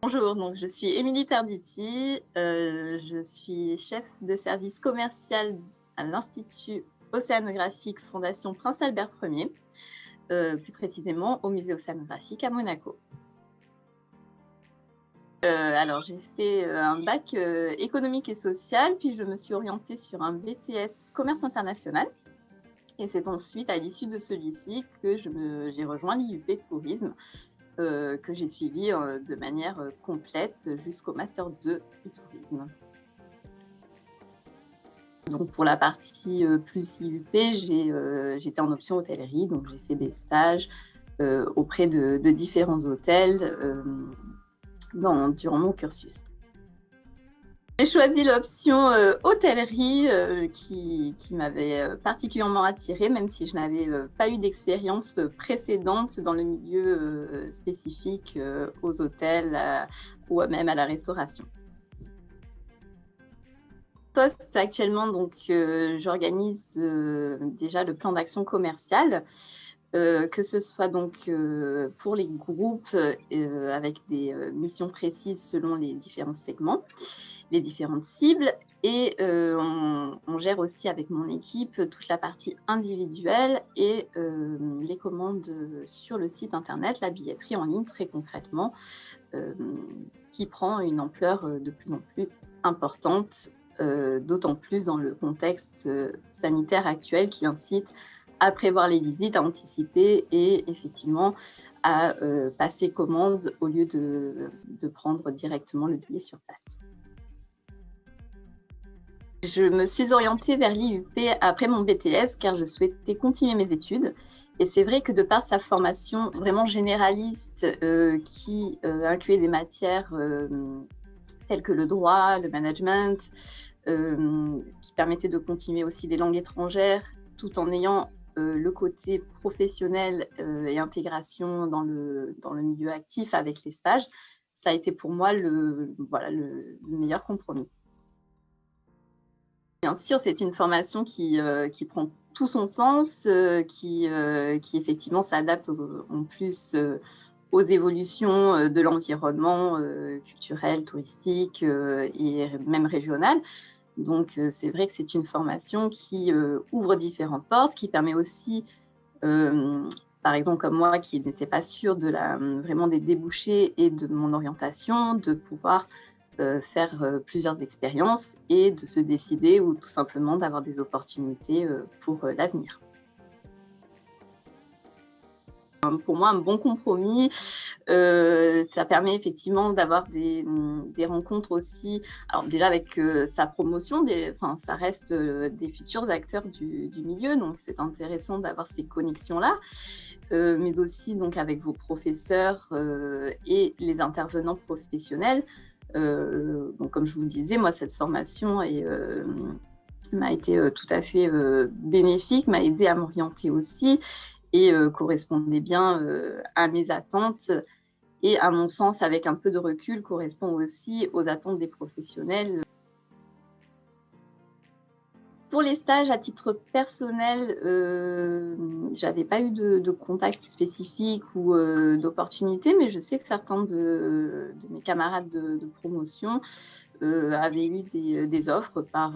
Bonjour, donc je suis Émilie Tarditi, je suis chef de service commercial à l'Institut océanographique Fondation Prince Albert Ier, plus précisément au musée océanographique à Monaco. Alors j'ai fait un bac économique et social, puis je me suis orientée sur un BTS commerce international. Et c'est ensuite à l'issue de celui-ci que j'ai rejoint l'IUP Tourisme, que j'ai suivi de manière complète jusqu'au Master 2 du tourisme. Donc pour la partie plus IUP, j'étais en option hôtellerie, donc j'ai fait des stages auprès de différents hôtels durant mon cursus. J'ai choisi l'option hôtellerie qui m'avait particulièrement attirée, même si je n'avais pas eu d'expérience précédente dans le milieu spécifique aux hôtels ou même à la restauration. Poste actuellement, donc j'organise déjà le plan d'action commercial, que ce soit donc pour les groupes avec des missions précises selon les différents segments, les différentes cibles. Et on gère aussi avec mon équipe toute la partie individuelle et les commandes sur le site internet, la billetterie en ligne très concrètement, qui prend une ampleur de plus en plus importante, d'autant plus dans le contexte sanitaire actuel qui incite à prévoir les visites, à anticiper et effectivement à passer commande au lieu de prendre directement le billet sur place. Je me suis orientée vers l'IUP après mon BTS car je souhaitais continuer mes études. Et c'est vrai que de par sa formation vraiment généraliste qui incluait des matières telles que le droit, le management, qui permettait de continuer aussi les langues étrangères tout en ayant le côté professionnel et intégration dans le milieu actif avec les stages, ça a été pour moi le meilleur compromis. Bien sûr, c'est une formation qui prend tout son sens, qui effectivement s'adapte en plus aux évolutions de l'environnement culturel, touristique et même régional. Donc, c'est vrai que c'est une formation qui ouvre différentes portes, qui permet aussi, par exemple comme moi qui n'étais pas sûre vraiment des débouchés et de mon orientation, de pouvoir faire plusieurs expériences et de se décider ou tout simplement d'avoir des opportunités pour l'avenir. Pour moi, un bon compromis, ça permet effectivement d'avoir des rencontres aussi, alors déjà avec sa promotion, ça reste des futurs acteurs du milieu, donc c'est intéressant d'avoir ces connexions-là, mais aussi donc avec vos professeurs et les intervenants professionnels. Donc comme je vous le disais, moi cette formation m'a été tout à fait bénéfique, m'a aidé à m'orienter aussi et correspondait bien à mes attentes et à mon sens, avec un peu de recul, correspond aussi aux attentes des professionnels. Pour les stages à titre personnel, j'avais pas eu de contact spécifique ou d'opportunité, mais je sais que certains de mes camarades de promotion avaient eu des offres par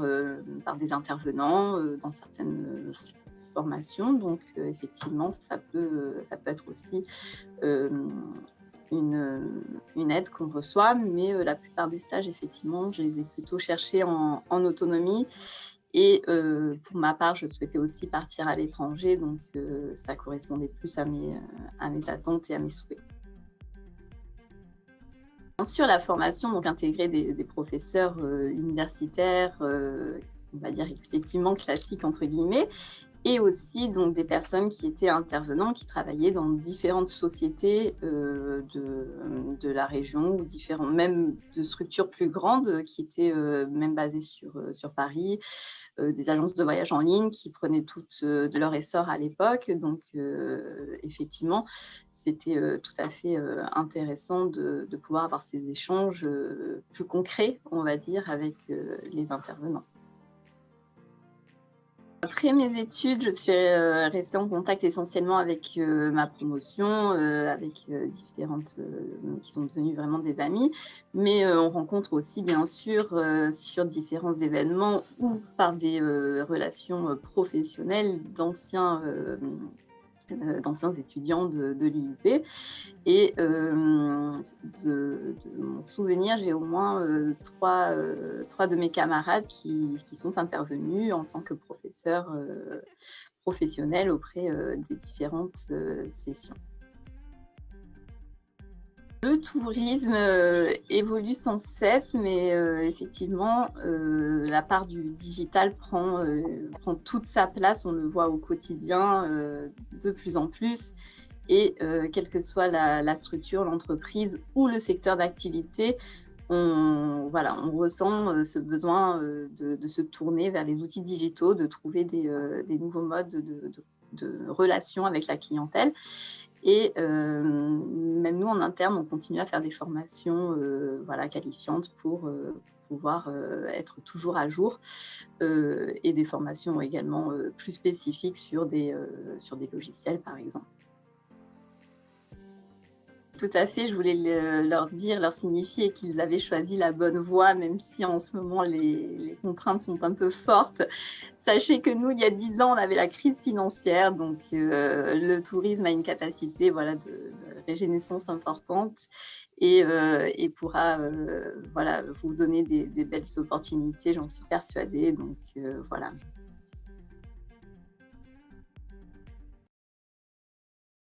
des intervenants dans certaines formations. Donc effectivement, ça peut être aussi une aide qu'on reçoit, mais la plupart des stages, effectivement, je les ai plutôt cherchés en autonomie. Et pour ma part, je souhaitais aussi partir à l'étranger, donc ça correspondait plus à mes attentes et à mes souhaits. Bien sûr, la formation, donc intégrer des professeurs universitaires, on va dire effectivement «classiques» entre guillemets, et aussi donc des personnes qui étaient intervenants, qui travaillaient dans différentes sociétés de la région ou différentes, même de structures plus grandes qui étaient même basées sur Paris, des agences de voyage en ligne qui prenaient toutes de leur essor à l'époque. Donc effectivement, c'était tout à fait intéressant de pouvoir avoir ces échanges plus concrets, on va dire, avec les intervenants. Après mes études, je suis, restée en contact essentiellement avec, ma promotion, avec, différentes, qui sont devenues vraiment des amies. Mais, on rencontre aussi bien sûr, sur différents événements ou par des, relations, professionnelles d'anciens étudiants de l'IUP. Et de mon souvenir, j'ai au moins, 3 de mes camarades qui sont intervenus en tant que professeurs, professionnels auprès, des différentes, sessions. Le tourisme, évolue sans cesse, mais effectivement, la part du digital prend toute sa place. On le voit au quotidien, de plus en plus. Et quelle que soit la structure, l'entreprise ou le secteur d'activité, on ressent, ce besoin, de se tourner vers les outils digitaux, de trouver des nouveaux modes de relation avec la clientèle. Et même nous, en interne, on continue à faire des formations, voilà, qualifiantes pour, pouvoir, être toujours à jour, et des formations également, plus spécifiques sur des logiciels, par exemple. Tout à fait, je voulais leur dire, leur signifier qu'ils avaient choisi la bonne voie, même si en ce moment les contraintes sont un peu fortes. Sachez que nous, il y a 10 ans, on avait la crise financière, donc le tourisme a une capacité, voilà, de régénérescence importante et pourra, voilà, vous donner des belles opportunités, j'en suis persuadée, donc voilà.